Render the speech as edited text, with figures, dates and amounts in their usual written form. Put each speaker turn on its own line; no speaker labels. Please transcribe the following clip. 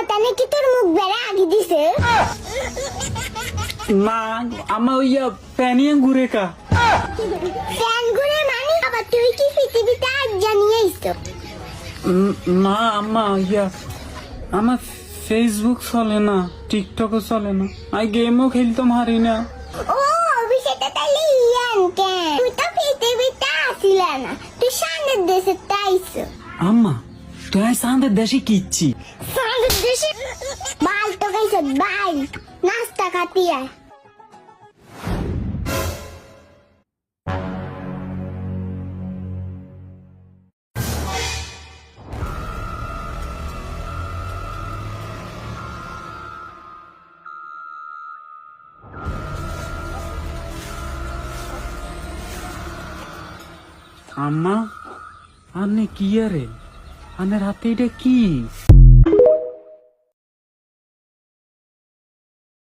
কথা নাকি তোর মুখ বেড়া আগে দিছে?
না আম্মা ওইয়া প্যানিয়ে ঘুরে কা
ফ্যান ঘুরে মানে আবার তুই কি পৃথিবীতে আজ জানিয়ে আইছো?
না আম্মা ইয়া আমার ফেসবুক চলে না, টিকটকও চলে না, আমি গেমও খেলতাম হারি না।
ও বিষয়টা তাইলে ইয়ান কেন? তুই তো পৃথিবীতে আসিল না, তুই সামনের দেশে তাইছো।
আম্মা তুই সান্দের দেশে কিচ্ছি
সামনের দেশে বাল তো গাইছে বাল নাস্তা খাতিয়া।
আম্মা আনে কি আরে আনের হাতে এটা কি?